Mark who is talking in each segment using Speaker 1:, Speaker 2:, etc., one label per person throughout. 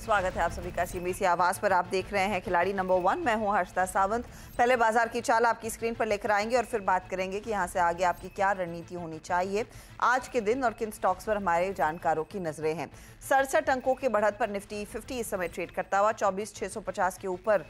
Speaker 1: स्वागत है आप सभी का सीबीसी आवाज पर। आप देख रहे हैं खिलाड़ी नंबर 1। मैं हूं हर्षदा सावंत। पहले बाजार की चाल आपकी स्क्रीन पर लेकर आएंगे और फिर बात करेंगे कि यहां से आगे आपकी क्या रणनीति होनी चाहिए आज के दिन और किन स्टॉक्स पर हमारे जानकारों की नजरें हैं। 67 अंकों की बढ़त पर निफ्टी 50 इस समय ट्रेड करता हुआ 24,650 के ऊपर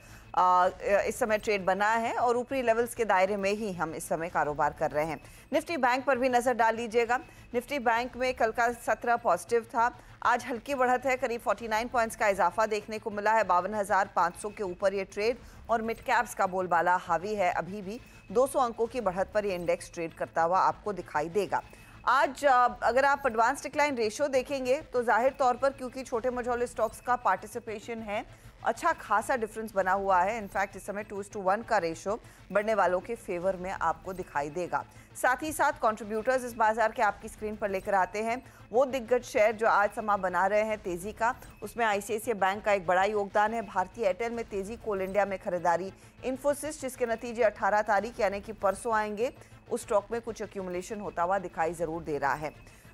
Speaker 1: इस समय ट्रेड बना है और ऊपरी लेवल्स के दायरे में ही हम इस समय कारोबार कर रहे हैं। निफ्टी बैंक पर भी नजर डाल लीजिएगा। निफ्टी बैंक में कल का 17 पॉजिटिव था, आज हल्की बढ़त है, करीब 49 पॉइंट्स का इजाफा देखने को मिला है। 52,500 के ऊपर ये ट्रेड और मिड कैप्स का बोलबाला हावी है। अभी भी 200 अंकों की बढ़त पर ये इंडेक्स ट्रेड करता हुआ आपको दिखाई देगा। आज अगर आप एडवांस डिक्लाइन रेशियो देखेंगे तो जाहिर तौर पर क्योंकि छोटे मझौले स्टॉक्स का पार्टिसिपेशन है, अच्छा खासा डिफरेंस बना हुआ है। इनफैक्ट इस समय 2:1 का रेशियो बढ़ने वालों के फेवर में आपको दिखाई देगा। साथ ही साथ कंट्रीब्यूटर्स इस बाजार के आपकी स्क्रीन पर लेकर आते हैं वो दिग्गज शेयर जो आज समा बना रहे हैं तेजी का। उसमें आईसीआईसीआई बैंक का एक बड़ा योगदान है, भारतीय एयरटेल में तेजी, कोल इंडिया में खरीदारी, इन्फोसिस जिसके नतीजे 18 तारीख यानी कि परसों आएंगे, उस स्टॉक में कुछ एक्यूमुलेशन होता हुआ दिखाई जरूर दे रहा है।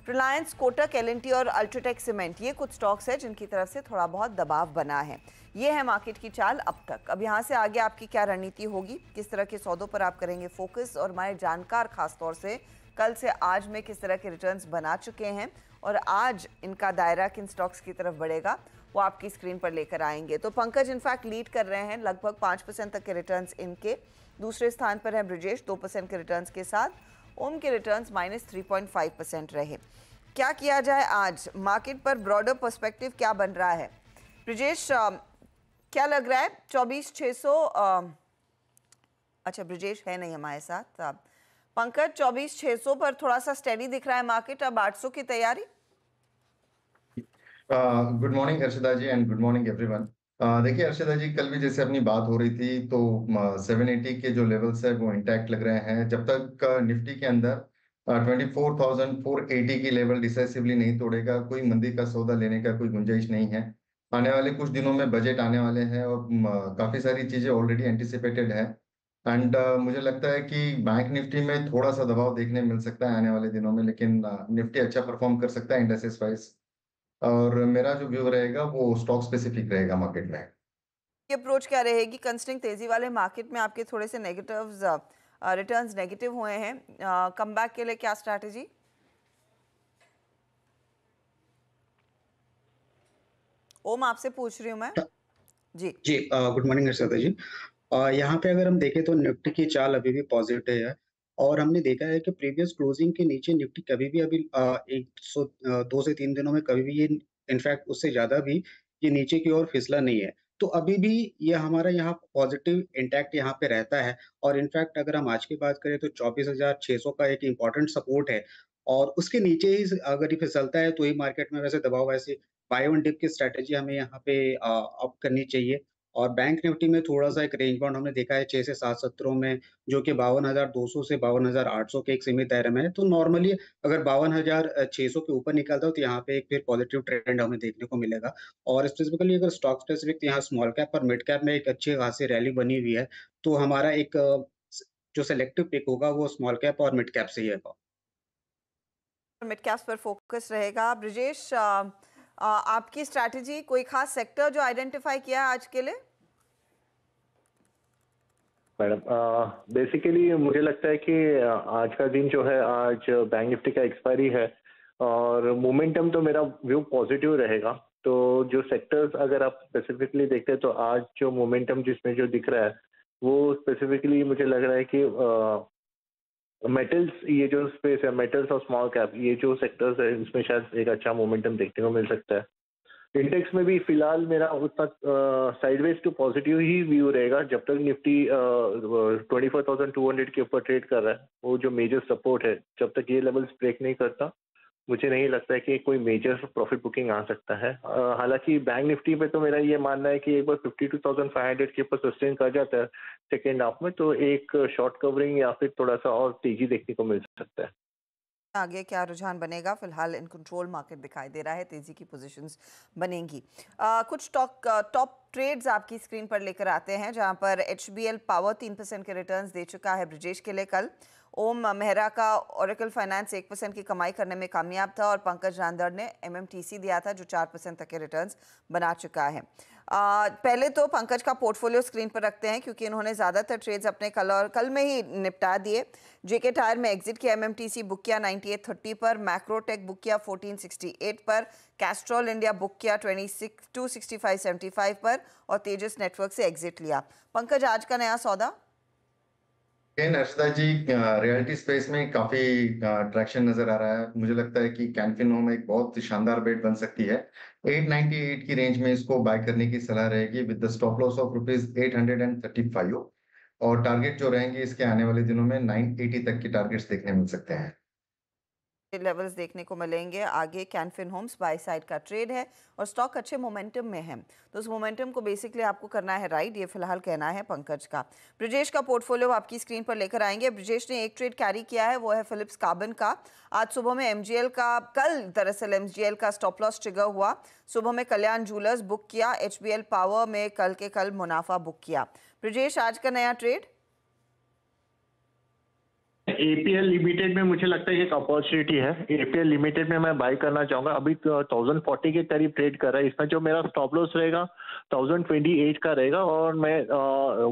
Speaker 1: रिलायंस, कोटक, एल&टी और अल्ट्राटेक सीमेंट ये कुछ स्टॉक्स हैं जिनकी तरफ से थोड़ा बहुत दबाव बना है। ये है मार्केट की चाल अब तक। अब यहाँ से आगे आपकी क्या रणनीति होगी, किस तरह के सौदों पर आप करेंगे फोकस, और हमारे जानकार खासतौर से कल से आज में किस तरह के रिटर्न्स बना चुके हैं और आज इनका दायरा किन स्टॉक्स की तरफ बढ़ेगा वो आपकी स्क्रीन पर लेकर आएंगे। तो पंकज इनफैक्ट लीड कर रहे हैं, लगभग 5% तक के रिटर्न्स इनके। दूसरे स्थान पर है ब्रिजेश 2% के रिटर्न्स के साथ। ओम के रिटर्न्स -3.5% रहे। क्या किया जाए आज मार्केट पर, ब्रॉडर पर्सपेक्टिव क्या बन रहा है? ब्रिजेश क्या लग रहा है? 24,600 अच्छा ब्रिजेश है नहीं हमारे साथ। पंकज 24,600 पर थोड़ा सा स्टेडी दिख रहा है मार्केट, अब 800 की तैयारी।
Speaker 2: Good morning Harshada ji and good morning everyone. देखिए हर्षदा जी, कल भी जैसे अपनी बात हो रही थी तो 780 के जो लेवल्स है वो इंटैक्ट लग रहे हैं। जब तक निफ्टी के अंदर 24,480 की लेवल डिसाइसिवली नहीं तोड़ेगा, कोई मंदी का सौदा लेने का कोई गुंजाइश नहीं है। आने वाले कुछ दिनों में बजट आने वाले हैं और काफी सारी चीजें ऑलरेडी एंटिसिपेटेड है। एंड मुझे लगता है कि बैंक निफ्टी में थोड़ा सा दबाव देखने मिल सकता है आने वाले दिनों में, लेकिन निफ्टी अच्छा परफॉर्म कर सकता है इंडेक्सेस वाइज। और मेरा जो व्यू रहेगा वो स्टॉक स्पेसिफिक रहेगा मार्केट में।
Speaker 1: ये अप्रोच क्या रहेगी कंस्टिंग तेजी वाले मार्केट में? आपके थोड़े से नेगेटिव्स, रिटर्न्स नेगेटिव हुए हैं, कमबैक के लिए क्या स्ट्रैटेजी? ओम आपसे पूछ रही हूँ मैं। जी
Speaker 3: जी, गुड मॉर्निंग हर्षदा जी। यहाँ पे अगर हम देखें तो निफ्टी की चाल अभी भी पॉजिटिव है और हमने देखा है कि प्रीवियस क्लोजिंग के नीचे निफ्टी कभी भी अभी 2 से 3 दिनों में कभी भी ये इनफैक्ट उससे ज्यादा भी ये नीचे की ओर फिसला नहीं है। तो अभी भी ये हमारा यहाँ पॉजिटिव इंटैक्ट यहाँ पे रहता है और इनफैक्ट अगर हम आज की बात करें तो 24,600 का एक इम्पोर्टेंट सपोर्ट है और उसके नीचे ही अगर ये फिसलता है तो ही मार्केट में वैसे दबाव, वैसे बाय वन डिप की स्ट्रैटेजी हमें यहाँ पे अप करनी चाहिए। और बैंक निफ्टी में थोड़ा-सा एक रेंज बाउंड हमने देखा है 6 से 7 सत्रों में, जो कि 52,200 से 52,800 के एक सीमित दायरे में है। तो नॉर्मली अगर 52,600 के ऊपर निकलता है तो यहाँ पे एक फिर पॉजिटिव ट्रेंड हमें देखने को मिलेगा। और स्पेसिफिकली अगर स्टॉक स्पेसिफिक यहाँ स्मॉल कैप और मिड कैप में एक अच्छी खासी रैली बनी हुई है, तो हमारा एक जो सिलेक्टिव पिक होगा वो स्मॉल कैप और मिड कैप से ही होगा।
Speaker 1: मिड कैप्स पर फोकस रहेगा। ब्रिजेश आपकी स्ट्रैटेजी, कोई खास सेक्टर जो आइडेंटिफाई किया है आज के लिए?
Speaker 4: मैडम बेसिकली मुझे लगता है कि आज का दिन जो है, आज बैंक निफ्टी का एक्सपायरी है और मोमेंटम तो मेरा व्यू पॉजिटिव रहेगा। तो जो सेक्टर्स अगर आप स्पेसिफिकली देखते हैं तो आज जो मोमेंटम जिसमें जो दिख रहा है वो स्पेसिफिकली मुझे लग रहा है कि मेटल्स, ये जो स्पेस है मेटल्स और स्मॉल कैप, ये जो सेक्टर्स है इसमें शायद एक अच्छा मोमेंटम देखने को मिल सकता है। इंडेक्स में भी फिलहाल मेरा उतना साइडवेज टू पॉजिटिव ही व्यू रहेगा जब तक निफ्टी 24,200 के ऊपर ट्रेड कर रहा है। वो जो मेजर सपोर्ट है, जब तक ये लेवल्स ब्रेक नहीं करता मुझे नहीं लगता है कि कोई मेजर प्रॉफिट बुकिंग आ सकता है। हालांकि बैंक निफ्टी पे तो मेरा ये मानना है कि एक बार 52,500 के ऊपर सस्टेन कर जाता है सेकेंड हाफ में तो एक शॉर्ट कवरिंग या फिर थोड़ा सा और तेजी देखने को मिल सकता है।
Speaker 1: आगे क्या रुझान बनेगा? फिलहाल इन कंट्रोल मार्केट दिखाई दे रहा है, तेजी की पोजीशंस बनेंगी। कुछ टॉप ट्रेड्स आपकी स्क्रीन पर लेकर आते हैं, जहां पर HBL पावर 3% के रिटर्न्स दे चुका है ब्रिजेश के लिए कल। ओम मेहरा का ओरेकल फाइनेंस 1% की कमाई करने में कामयाब था और पंकज रांदड़ ने MMTC दिया था जो 4% तक के रिटर्न्स बना चुका है। पहले तो पंकज का पोर्टफोलियो स्क्रीन पर रखते हैं क्योंकि इन्होंने ज़्यादातर ट्रेड्स अपने कल में ही निपटा दिए। JK टायर में एग्जिट किया, MMTC बुक किया 9830 पर, मैक्रोटेक बुक किया 1468 पर, कैस्ट्रॉल इंडिया बुक किया 26575 पर और तेजस नेटवर्क से एग्जिट लिया। पंकज, आज का नया सौदा?
Speaker 2: हर्षदा जी, रियलिटी स्पेस में काफी ट्रैक्शन नजर आ रहा है। मुझे लगता है कि कैनफिन होम एक बहुत शानदार बेट बन सकती है। 898 की रेंज में इसको बाय करने की सलाह रहेगी with the stop loss of ₹835 और टारगेट जो रहेंगे इसके आने वाले दिनों में 980 तक की टारगेट्स देखने मिल सकते हैं।
Speaker 1: लेवल्स देखने को मिलेंगे। आगे कैनफिन होम्स बाय साइड का ट्रेड है और स्टॉक अच्छे मोमेंटम में है, तो उस मोमेंटम को बेसिकली आपको करना है राइड, ये फिलहाल कहना है पंकज का। ब्रिजेश का पोर्टफोलियो आपकी स्क्रीन पर लेकर आएंगे। ब्रिजेश ने एक ट्रेड कैरी किया है, वो है फिलिप्स कार्बन का। आज सुबह में MGL का, कल दरअसल MGL का स्टॉप लॉस ट्रिगर हुआ। सुबह में कल्याण जूलर्स बुक किया, HBL पावर में कल के कल मुनाफा बुक किया। ब्रिजेश, आज का नया ट्रेड?
Speaker 4: APL लिमिटेड में मुझे लगता है कि एक अपॉर्चुनिटी है। APL लिमिटेड में मैं बाय करना चाहूंगा। अभी 1040 के करीब ट्रेड कर रहा है। इसमें जो मेरा स्टॉप लॉस रहेगा 1028 का रहेगा और मैं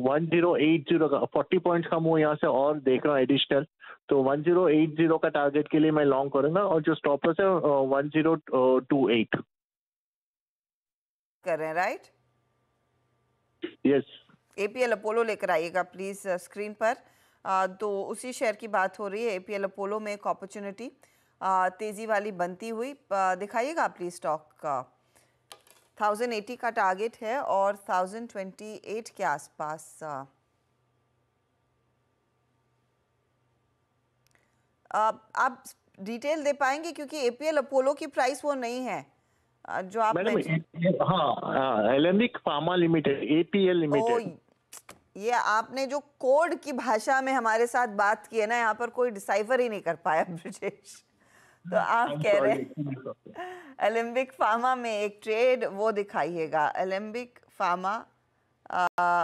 Speaker 4: 1080 का 40 पॉइंट्स का मूव यहाँ से और देख रहा हूँ एडिशनल, तो 1080 का टारगेट के लिए मैं लॉन्ग करूंगा और जो स्टॉप लॉस है 1028
Speaker 1: कर रहे हैं, राइट?
Speaker 4: यस।
Speaker 1: APL अपोलो लेकर आइएगा प्लीज स्क्रीन पर। तो उसी शेयर की बात हो रही है। APL अपोलो में एक अपॉर्चुनिटी तेजी वाली बनती हुई दिखाइएगा प्लीज। स्टॉक का 1080 का टारगेट है और 1028 के आसपास आप डिटेल दे पाएंगे क्योंकि APL अपोलो की प्राइस वो नहीं है जो आप
Speaker 4: Alembic pharma limited, APL limited.
Speaker 1: ये आपने जो कोड की भाषा में हमारे साथ बात की है ना, यहाँ पर कोई डिसाइफर ही नहीं कर पाया ब्रिजेश। तो आप कह रहे हैं एलेम्बिक फार्मा में एक ट्रेड, वो दिखाइएगा। एलेम्बिक फार्मा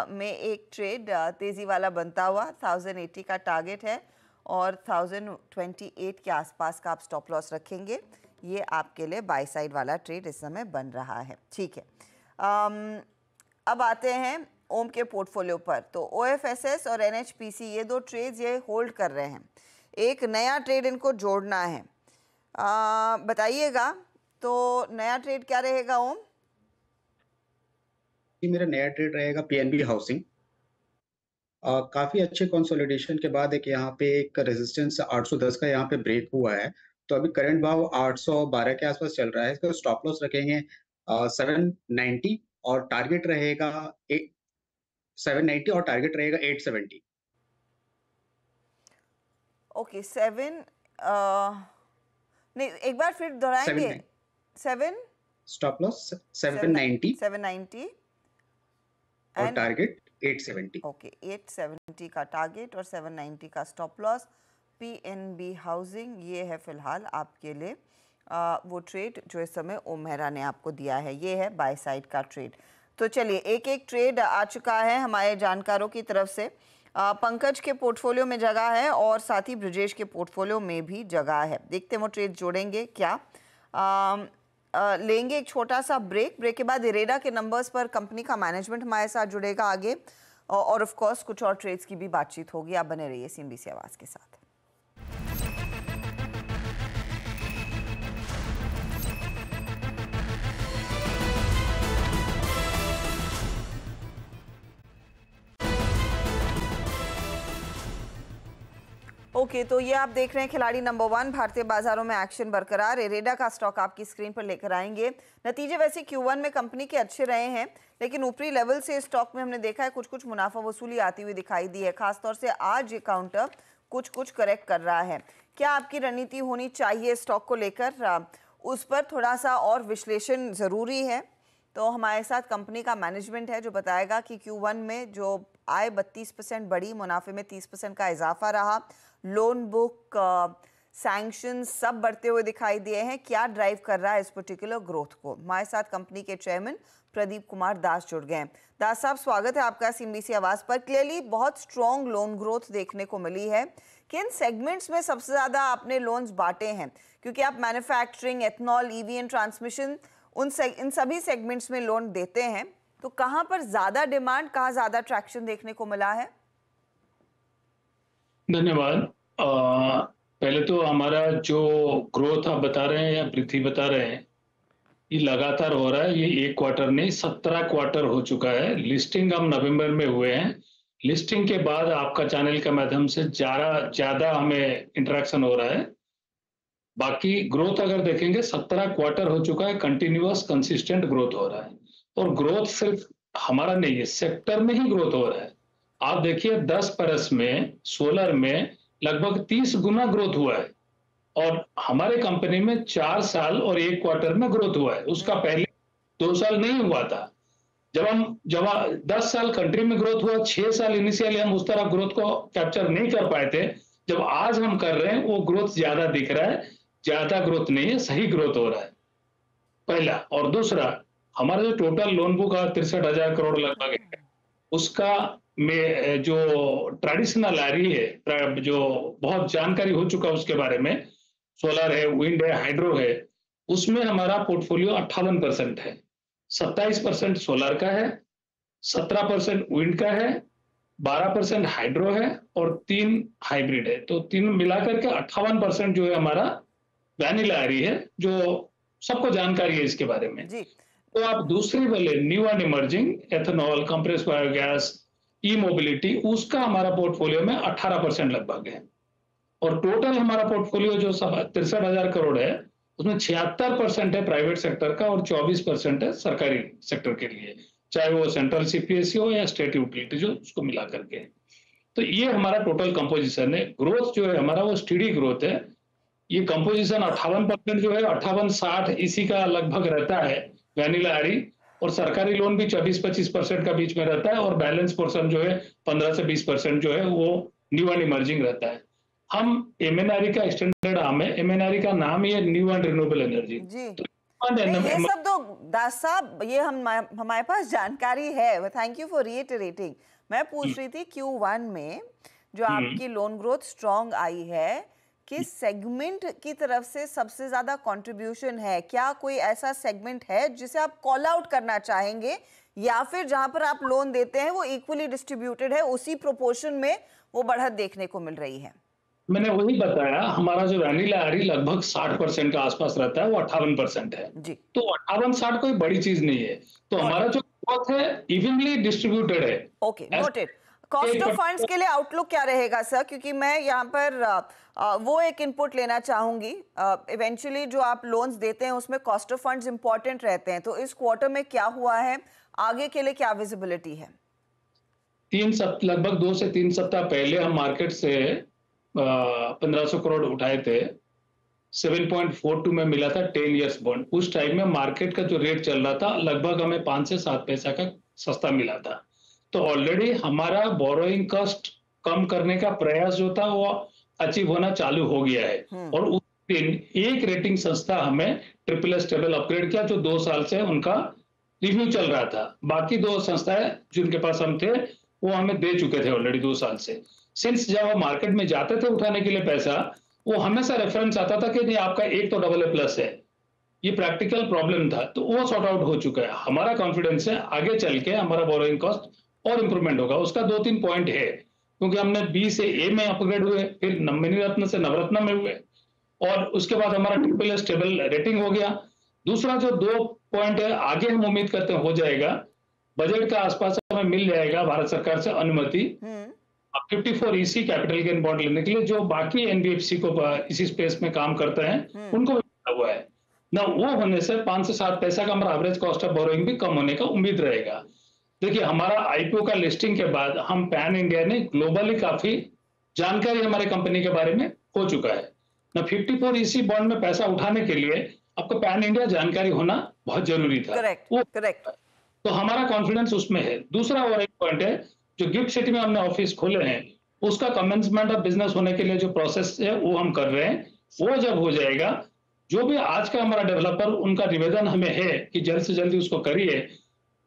Speaker 1: में एक ट्रेड तेजी वाला बनता हुआ 1080 का टारगेट है और 1028 के आसपास का आप स्टॉप लॉस रखेंगे। ये आपके लिए बाय साइड वाला ट्रेड इस समय बन रहा है, ठीक है। अब आते हैं ओम के पोर्टफोलियो पर। तो OFSS और NHPC ये दो ट्रेड्स ये होल्ड कर रहे हैं। एक नया ट्रेड इनको जोड़ना है, बताइएगा। तो नया ट्रेड क्या रहेगा ओम?
Speaker 3: मेरा नया ट्रेड रहेगा PNB हाउसिंग। काफी अच्छे कंसोलिडेशन के बाद एक यहाँ पे एक रेजिस्टेंस 810 का यहाँ पे ब्रेक हुआ है, तो अभी करंट भाव 812 के आसपास चल रहा है। इसका स्टॉप लॉस रखेंगे 790 और टारगेट रहेगा 790 और टारगेट रहेगा 870।
Speaker 1: ओके, 7 नहीं, एक बार फिर दोहराएंगे। 7
Speaker 3: स्टॉप लॉस 790 और टारगेट 870।
Speaker 1: ओके, 870 का टारगेट और 790 का स्टॉप लॉस। PNB हाउसिंग ये है फिलहाल आपके लिए वो ट्रेड जो इस समय ओम मेहरा ने आपको दिया है। ये है बाय साइड का ट्रेड। तो चलिए, एक एक ट्रेड आ चुका है हमारे जानकारों की तरफ से। पंकज के पोर्टफोलियो में जगह है और साथ ही ब्रिजेश के पोर्टफोलियो में भी जगह है। देखते हैं वो ट्रेड जोड़ेंगे क्या। लेंगे एक छोटा सा ब्रेक के बाद इरेडा के नंबर्स पर कंपनी का मैनेजमेंट हमारे साथ जुड़ेगा आगे और ऑफ कोर्स कुछ और ट्रेड्स की भी बातचीत होगी। आप बने रहिए CNBC आवाज़ के साथ। ओके, तो ये आप देख रहे हैं खिलाड़ी नंबर 1। भारतीय बाजारों में एक्शन बरकरार। इरेडा का स्टॉक आपकी स्क्रीन पर लेकर आएंगे। नतीजे वैसे Q1 में कंपनी के अच्छे रहे हैं, लेकिन ऊपरी लेवल से स्टॉक में हमने देखा है कुछ मुनाफा वसूली आती हुई दिखाई दी है। खासतौर से आज ये काउंटर कुछ करेक्ट कर रहा है। क्या आपकी रणनीति होनी चाहिए स्टॉक को लेकर, उस पर थोड़ा सा और विश्लेषण ज़रूरी है। तो हमारे साथ कंपनी का मैनेजमेंट है जो बताएगा कि Q1 में जो आय 32% बढ़ी, मुनाफे में 30% का इजाफा रहा, लोन बुक सैंक्शन सब बढ़ते हुए दिखाई दिए हैं। क्या ड्राइव कर रहा है इस पर्टिकुलर ग्रोथ को? हमारे साथ कंपनी के चेयरमैन प्रदीप कुमार दास जुड़ गए हैं। दास साहब, स्वागत है आपका सीएनबीसी आवाज पर। क्लियरली बहुत स्ट्रॉन्ग लोन ग्रोथ देखने को मिली है। किन सेगमेंट्स में सबसे ज्यादा आपने लोन्स बांटे हैं? क्योंकि आप manufacturing, ethanol, EV and transmission इन सभी सेगमेंट्स में लोन देते हैं, तो कहां पर ज्यादा डिमांड, कहां ज्यादा ट्रैक्शन देखने को मिला है?
Speaker 5: धन्यवाद। पहले तो हमारा जो ग्रोथ आप बता रहे हैं या वृद्धि बता रहे हैं, ये लगातार हो रहा है। ये एक क्वार्टर नहीं, 17 क्वार्टर हो चुका है। लिस्टिंग हम नवंबर में हुए हैं। लिस्टिंग के बाद आपका चैनल के माध्यम से ज्यादा हमें इंटरेक्शन हो रहा है। बाकी ग्रोथ अगर देखेंगे, 17 क्वार्टर हो चुका है, कंटिन्यूअस कंसिस्टेंट ग्रोथ हो रहा है। और ग्रोथ सिर्फ हमारा नहीं है, सेक्टर में ही ग्रोथ हो रहा है। आप देखिए 10 परस में, सोलर में लगभग 30 गुना ग्रोथ हुआ है। और हमारे कंपनी में 4 साल और 1 क्वार्टर में ग्रोथ हुआ है। उसका पहले 2 साल नहीं हुआ था। जब 10 साल कंट्री में ग्रोथ हुआ, 6 साल इनिशियली हम उस तरह ग्रोथ को कैप्चर नहीं कर पाए थे। जब आज हम कर रहे हैं, वो ग्रोथ ज्यादा दिख रहा है। ज्यादा ग्रोथ नहीं है, सही ग्रोथ हो रहा है, पहला। और दूसरा, हमारा जो टोटल लोन बुक 63,000 करोड़ लगभग है, उसका में जो ट्रेडिशनल आ रही है, जो बहुत जानकारी हो चुका है उसके बारे में, सोलर है, विंड है, हाइड्रो है, उसमें हमारा पोर्टफोलियो 58% है। 27% सोलर का है, 17% विंड का है, 12% हाइड्रो है और 3 हाइब्रिड है। तो 3 मिलाकर के 58% जो है हमारा वैनिला आ रही है, जो सबको जानकारी है इसके बारे में। तो आप दूसरी वाले new and emerging, ethanol, compressed biogas, E mobility, उसका हमारा पोर्टफोलियो में 18% लगभग है। और टोटल हमारा पोर्टफोलियो जो 63,000 करोड़ है, उसमें 76% है प्राइवेट सेक्टर का और 24% है सरकारी सेक्टर के लिए, चाहे वो सेंट्रल सीपीएससी हो या स्टेट यूटिलिटी, जो उसको मिला करके। तो ये हमारा टोटल कंपोजिशन है। ग्रोथ जो है हमारा वो स्टीडी ग्रोथ है। ये कंपोजिशन 58% जो है, 58-60 इसी का लगभग रहता है वैनिला आरी, और सरकारी लोन भी 24-25% का बीच में रहता है। और बैलेंस पोर्शन जो है 15 से 20% जो है वो न्यू एंड इमर्जिंग रहता है। हम एमएनआरई का एक्सटेंडेड आर्म है, एमएनआरई का नाम ही है न्यू एंड रिन्यूएबल एनर्जी।
Speaker 1: ये सब तो दास साहब, ये हमारे पास जानकारी है, थैंक यू फॉर रीइटरेटिंग। मैं पूछ रही थी Q1 में जो आपकी लोन ग्रोथ स्ट्रॉन्ग आई है, किस सेगमेंट की तरफ से सबसे ज्यादा कंट्रीब्यूशन है? क्या कोई ऐसा सेगमेंट है जिसे आप कॉल आउट करना चाहेंगे, या फिर जहां पर आप लोन देते हैं वो इक्वली डिस्ट्रीब्यूटेड है, उसी प्रोपोर्शन में वो बढ़त देखने को मिल रही है?
Speaker 5: मैंने वही बताया, हमारा जो वैनिला आरी लगभग 60% के आसपास रहता है, वो 58% है जी। तो 58-60 कोई बड़ी चीज नहीं है। तो हमारा जो ग्रोथ है इवनली डिस्ट्रीब्यूटेड है।
Speaker 1: Okay, noted. Cost of funds के लिए आउटलुक क्या रहेगा सर? क्योंकि मैं यहाँ पर वो एक इनपुट लेना चाहूंगी। इवेंचुअली जो आप लोन्स देते हैं उसमें कॉस्ट ऑफ फंड्स इंपॉर्टेंट रहते हैं, तो इस क्वार्टर में क्या हुआ है, आगे के लिए क्या विजिबिलिटी है?
Speaker 5: लगभग 2 से 3 सप्ताह पहले हम मार्केट से 1500 करोड़ उठाए थे। 7.42 में मिला था 10 इयर्स बॉन्ड। उस टाइम में मार्केट का जो रेट चल रहा था लगभग हमें 5 से 7 पैसा का सस्ता मिला था। तो ऑलरेडी हमारा बोरोइंग कॉस्ट कम करने का प्रयास जो था वो अचीव होना चालू हो गया है। और उस दिन एक रेटिंग संस्था हमें ट्रिपल स्टेबल अपग्रेड किया, जो 2 साल से उनका रिव्यू चल रहा था। बाकी 2 संस्थाएं जिनके पास हम थे वो हमें दे चुके थे ऑलरेडी 2 साल से। सिंस जब वो मार्केट में जाते थे उठाने के लिए पैसा, वो हमेशा रेफरेंस आता था कि नहीं आपका एक तो AA+ है। ये प्रैक्टिकल प्रॉब्लम था, तो वो सॉर्ट आउट हो चुका है। हमारा कॉन्फिडेंस है आगे चल के हमारा बोरोइंग कॉस्ट और इंप्रूवमेंट होगा। उसका 2-3 पॉइंट है, क्योंकि हमने B से A में अपग्रेड हुए, फिर मणिरत्न से नवरत्न में हुए, और उसके बाद हमारा ट्रिपल स्टेबल रेटिंग हो गया। दूसरा जो 2 पॉइंट है, आगे हम उम्मीद करते हैं हो जाएगा, बजट का आसपास हमें मिल जाएगा भारत सरकार से अनुमति 54 EC कैपिटल गेन बॉन्ड लेने के लिए, जो बाकी NBFC को इसी स्पेस में काम करते हैं उनको भी हुआ है ना। वो होने से 5 से 7 पैसा का हमारा एवरेज कॉस्ट ऑफ बोरोइंग भी कम होने का उम्मीद रहेगा। देखिए, हमारा IPO का लिस्टिंग के बाद हम पैन इंडिया ने ग्लोबली काफी जानकारी हमारे कंपनी के बारे में हो चुका है ना। 54 EC बॉन्ड में पैसा उठाने के लिए आपको पैन इंडिया जानकारी होना बहुत जरूरी था।
Speaker 1: करेक्ट।
Speaker 5: तो हमारा कॉन्फिडेंस उसमें है। दूसरा और एक पॉइंट है, जो गिफ्ट सिटी में हमने ऑफिस खोले हैं, उसका कमेंसमेंट ऑफ बिजनेस होने के लिए जो प्रोसेस है वो हम कर रहे हैं। वो जब हो जाएगा, जो भी आज का हमारा डेवलपर, उनका निवेदन हमें है कि जल्द से जल्दी उसको करिए,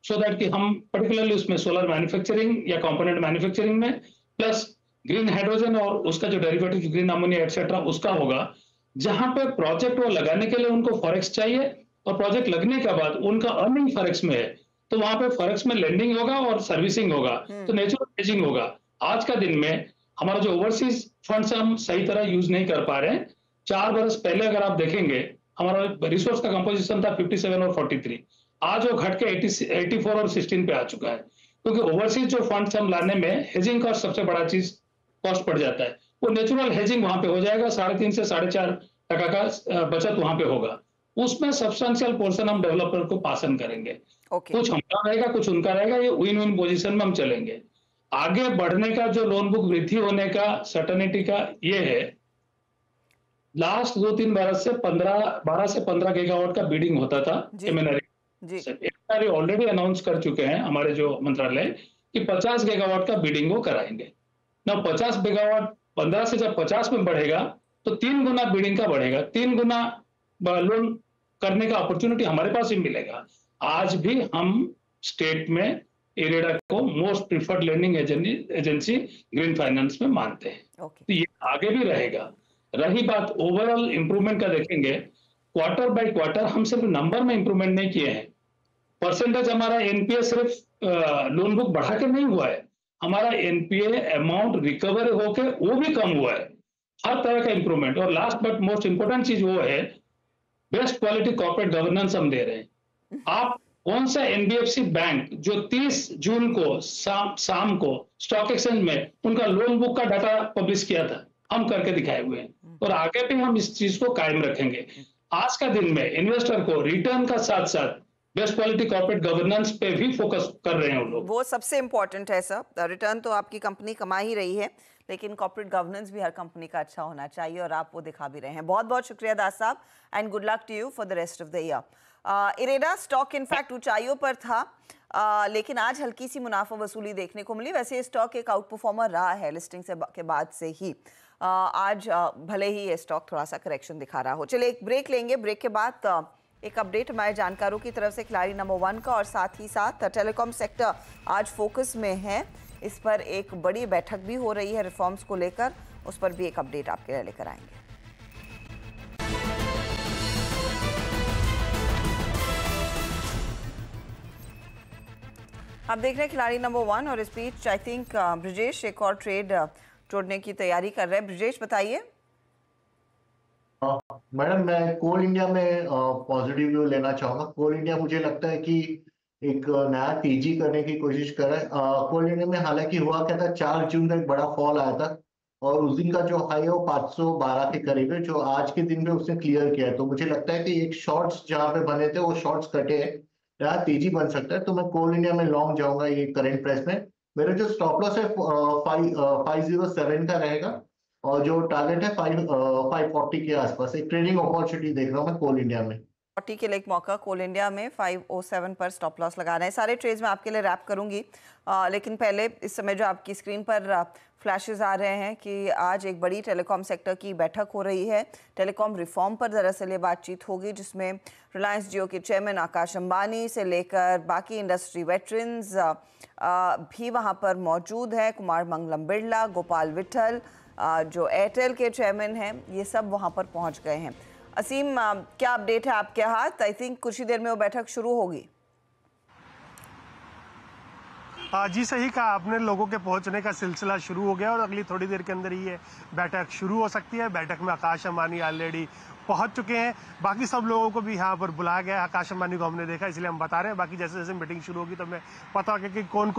Speaker 5: सो दैट कि हम पर्टिकुलरली उसमें सोलर मैन्युफैक्चरिंग या कंपोनेंट मैन्युफैक्चरिंग में प्लस ग्रीन हाइड्रोजन और उसका जो डेरिवेटिव ग्रीन अमोनिया एक्सेट्रा उसका होगा। जहां पे प्रोजेक्ट वो लगाने के लिए उनको फॉरेक्स चाहिए और प्रोजेक्ट लगने के बाद उनका अर्निंग फॉरेक्स में है, तो वहां पे फॉरेक्स में लेंडिंग होगा और सर्विसिंग होगा, तो नेचुरल हेजिंग होगा। आज का दिन में हमारा जो ओवरसीज फंड्स हम सही तरह यूज नहीं कर पा रहे हैं। 4 बरस पहले अगर आप देखेंगे, हमारा रिसोर्स का कंपोजिशन था 57 और 43, आज वो घट के 84 और 16 पे आ चुका है, क्योंकि ओवरसीज जो फंड्स हम लाने में हेजिंग का सबसे बड़ा चीज कॉस्ट पड़ जाता है। वो नेचुरल हेजिंग वहां पे हो जाएगा, 3.5 से 4.5% का बचत वहां पे होगा। उसमें सब्सटेंशियल पोर्शन हम डेवलपर को पासन करेंगे। कुछ हमारा रहेगा, कुछ उनका रहेगा, ये विन विन पोजीशन में हम चलेंगे। आगे बढ़ने का जो लोन बुक वृद्धि होने का सर्टेनिटी का ये है, लास्ट 2-3 बरस से 12 से 15 गीगावाट का बीडिंग होता था। एमएनआरई ऑलरेडी अनाउंस कर चुके हैं हमारे जो मंत्रालय कि 50 गीगावाट का बीडिंग वो कराएंगे ना। 50 गीगावाट 15 से जब 50 में बढ़ेगा तो 3 गुना बीडिंग का बढ़ेगा, 3 गुना लोन करने का अपॉर्चुनिटी हमारे पास ही मिलेगा। आज भी हम स्टेट में इरेडा को most preferred lending agency green finance में मानते हैं। तो ये आगे भी रहेगा। रही बात ओवरऑल इंप्रूवमेंट का, देखेंगे क्वार्टर बाय क्वार्टर हम सिर्फ नंबर में इंप्रूवमेंट नहीं किए हैं, परसेंटेज हमारा एनपीए सिर्फ लोन बुक बढ़ा के नहीं हुआ है, हमारा एनपीए अमाउंट रिकवर होके वो भी कम हुआ है। हर तरह का इंप्रूवमेंट। और लास्ट बट मोस्ट इंपोर्टेंट चीज वो है, बेस्ट क्वालिटी कॉर्पोरेट गवर्नेंस हम दे रहे हैं। आप कौन सा एनबीएफसी बैंक जो 30 जून को शाम को स्टॉक एक्सचेंज में उनका लोन बुक का डाटा पब्लिश किया था, हम करके दिखाए हुए हैं और आगे भी हम इस चीज को कायम रखेंगे। आज का दिन में इन्वेस्टर को रिटर्न का साथ साथ बेस्ट क्वालिटी कॉर्पोरेट गवर्नेंस पे भी फोकस कर रहे हैं उन लोग।
Speaker 1: वो सबसे इंपॉर्टेंट है सर। रिटर्न तो आपकी कंपनी कमा ही रही है, लेकिन कॉर्पोरेट गवर्नेंस भी हर कंपनी का अच्छा होना चाहिए और आप वो दिखा भी रहे हैं। बहुत बहुत शुक्रिया दास साहब and good luck to you for the rest of the year. IREDA stock in fact ऊंचाइयों पर था, लेकिन आज हल्की सी मुनाफा वसूली देखने को मिली। वैसे ये स्टॉक एक आउट परफॉर्मर रहा है लिस्टिंग के बाद से ही। आज भले ही ये स्टॉक थोड़ा सा करेक्शन दिखा रहा हो। चलिए एक ब्रेक लेंगे, ब्रेक के बाद एक अपडेट हमारे जानकारों की तरफ से खिलाड़ी नंबर 1 का, और साथ ही साथ टेलीकॉम सेक्टर आज फोकस में है। इस पर एक बड़ी बैठक भी हो रही है रिफॉर्म्स को लेकर, उस पर भी एक अपडेट आपके लिए लेकर आएंगे। आप देख रहे हैं खिलाड़ी नंबर 1 और इस बीच आई थिंक ब्रिजेश एक और ट्रेड जोड़ने की तैयारी कर रहे हैं। ब्रिजेश बताइए।
Speaker 6: मैडम मैं कोल इंडिया में पॉजिटिव व्यू लेना चाहूंगा। कोल इंडिया मुझे लगता है कि एक नया तेजी करने की कोशिश कर रहा है। कोल इंडिया में हालांकि हुआ क्या था, 4 जून का एक बड़ा फॉल आया था और उस दिन का जो हाई है वो 512 के करीब है, जो आज के दिन में उसने क्लियर किया है। तो मुझे लगता है कि एक शॉर्ट्स जहां पे बने थे वो शॉर्ट्स कटे हैं, यहाँ तेजी बन सकता है। तो मैं कोल इंडिया में लॉन्ग जाऊंगा ये करंट प्राइस में। मेरा जो स्टॉप लॉस है 507 का रहेगा और जो टारगेट है 540 के आसपास। एक ट्रेडिंग अपॉर्चुनिटी देख रहा हूँ मैं कोल इंडिया में।
Speaker 1: 40 के लिए एक मौका कोल इंडिया में 507 पर स्टॉप लॉस लगा रहे हैं। सारे ट्रेड्स मैं आपके लिए रैप करूंगी, लेकिन पहले इस समय जो आपकी स्क्रीन पर फ्लैशेस आ रहे हैं कि आज एक बड़ी टेलीकॉम सेक्टर की बैठक हो रही है। टेलीकॉम रिफॉर्म पर दरअसल ये बातचीत होगी, जिसमें रिलायंस जियो के चेयरमैन आकाश अंबानी से लेकर बाकी इंडस्ट्री वेटरन्स भी वहाँ पर मौजूद हैं। कुमार मंगलम बिरला, गोपाल विट्ठल जो एयरटेल के चेयरमैन हैं, ये सब वहाँ पर पहुँच गए हैं। असीम, क्या अपडेट है आपके हाथ? आई थिंक कुछ ही देर में वो बैठक शुरू होगी।
Speaker 7: जी सही कहा आपने, लोगों के पहुंचने का सिलसिला शुरू हो गया और अगली थोड़ी देर के अंदर ही ये बैठक शुरू हो सकती है। बैठक में आकाश अंबानी ऑलरेडी पहुंच चुके हैं, बाकी सब लोगों को भी यहाँ पर बुलाया गया। आकाश अंबानी को हमने देखा, इसलिए हम बता रहे हैं। बाकी जैसे जैसे मीटिंग शुरू होगी तो हमें पता होगा कि कौन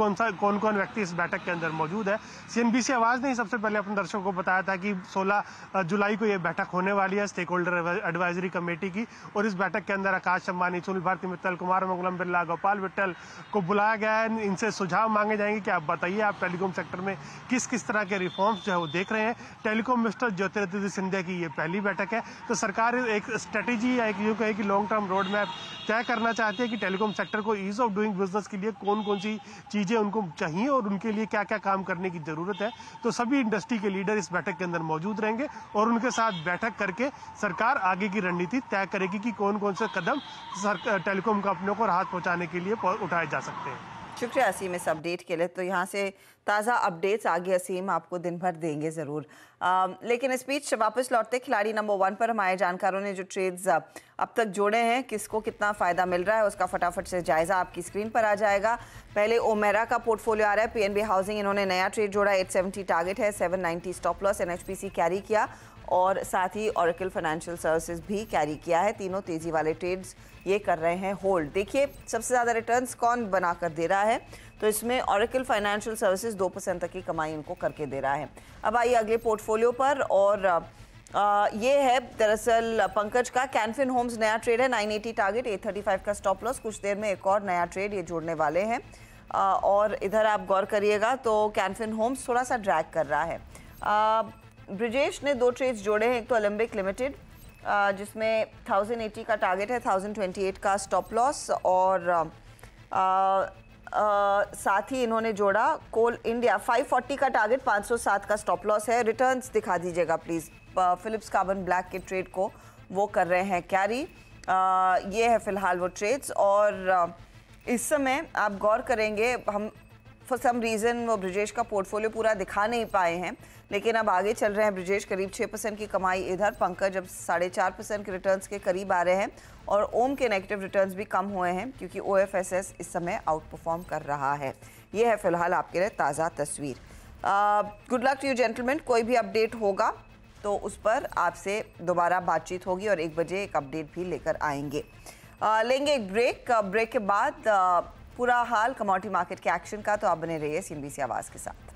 Speaker 7: कौन व्यक्ति इस बैठक के अंदर मौजूद है। सीएनबीसी आवाज ने सबसे पहले अपने दर्शकों को बताया था कि 16 जुलाई को ये बैठक होने वाली है स्टेक होल्डर एडवाइजरी कमेटी की, और इस बैठक के अंदर आकाश अंबानी, सुनील भारती मित्तल, कुमार मंगलम बिरला, गोपाल विट्ठल को बुलाया गया है। इनसे सुझाव मांगे जाएंगे कि आप बताइए आप टेलीकॉम सेक्टर में किस किस तरह के रिफॉर्म्स जो है वो देख रहे हैं। टेलीकॉम मिनिस्टर ज्योतिरादित्य सिंधिया की ये पहली बैठक है, तो सरकार सरकार एक स्ट्रेटेजी या एक यूँ कहे कि लॉन्ग टर्म रोड मैप तय करना चाहती है कि टेलीकॉम सेक्टर को ईज ऑफ डूइंग बिजनेस के लिए कौन कौन सी चीज़ें उनको चाहिए और उनके लिए क्या क्या काम करने की ज़रूरत है। तो सभी इंडस्ट्री के लीडर इस बैठक के अंदर मौजूद रहेंगे और उनके साथ बैठक करके सरकार आगे की रणनीति तय करेगी कि कौन कौन से कदम टेलीकॉम कंपनियों को राहत पहुँचाने के लिए उठाए जा सकते हैं।
Speaker 1: शुक्रिया असीम इस अपडेट के लिए। तो यहाँ से ताज़ा अपडेट्स आगे असीम आपको दिन भर देंगे ज़रूर। लेकिन इस बीच वापस लौटते खिलाड़ी नंबर 1 पर हमारे जानकारों ने जो ट्रेड्स अब तक जोड़े हैं, किसको कितना फ़ायदा मिल रहा है उसका फटाफट से जायज़ा आपकी स्क्रीन पर आ जाएगा। पहले ओमेरा का पोर्टफोलियो आ रहा है। पीएनबी हाउसिंग इन्होंने नया ट्रेड जोड़ा, 870 टारगेट है, 790 स्टॉप लॉस। एनएचपीसी कैरी किया और साथ ही ओरेकल फाइनेंशियल सर्विसेज भी कैरी किया है। तीनों तेज़ी वाले ट्रेड्स ये कर रहे हैं होल्ड। देखिए सबसे ज़्यादा रिटर्न्स कौन बनाकर दे रहा है, तो इसमें ओरेकल फाइनेंशियल सर्विसेज 2% तक की कमाई इनको करके दे रहा है। अब आइए अगले पोर्टफोलियो पर, और ये है दरअसल पंकज का कैनफिन होम्स नया ट्रेड है, 980 टारगेट, 835 का स्टॉप लॉस। कुछ देर में एक और नया ट्रेड ये जोड़ने वाले हैं। और इधर आप गौर करिएगा तो कैनफिन होम्स थोड़ा सा ड्रैग कर रहा है। ब्रिजेश ने 2 ट्रेड्स जोड़े हैं, एक तो ओलंपिक लिमिटेड जिसमें 1080 का टारगेट है, 1028 का स्टॉप लॉस, और साथ ही इन्होंने जोड़ा कोल इंडिया, 540 का टारगेट, 507 का स्टॉप लॉस है। रिटर्न्स दिखा दीजिएगा प्लीज़। फिलिप्स कार्बन ब्लैक के ट्रेड को वो कर रहे हैं कैरी। ये है फिलहाल वो ट्रेड्स। और इस समय आप गौर करेंगे, हम फॉर सम रीज़न वो ब्रिजेश का पोर्टफोलियो पूरा दिखा नहीं पाए हैं, लेकिन अब आगे चल रहे हैं। ब्रिजेश करीब 6% की कमाई इधर, पंकज अब 4.5% के रिटर्न्स के करीब आ रहे हैं, और ओम के नेगेटिव रिटर्न्स भी कम हुए हैं क्योंकि OFSS इस समय आउट परफॉर्म कर रहा है। ये है फिलहाल आपके लिए ताज़ा तस्वीर। Good luck to you gentleman. कोई भी अपडेट होगा तो उस पर आपसे दोबारा बातचीत होगी और 1 बजे एक अपडेट भी लेकर आएंगे। लेंगे एक ब्रेक के बाद पूरा हाल कमोडिटी मार्केट के एक्शन का, तो आप बने रहिए CNBC आवाज़ के साथ।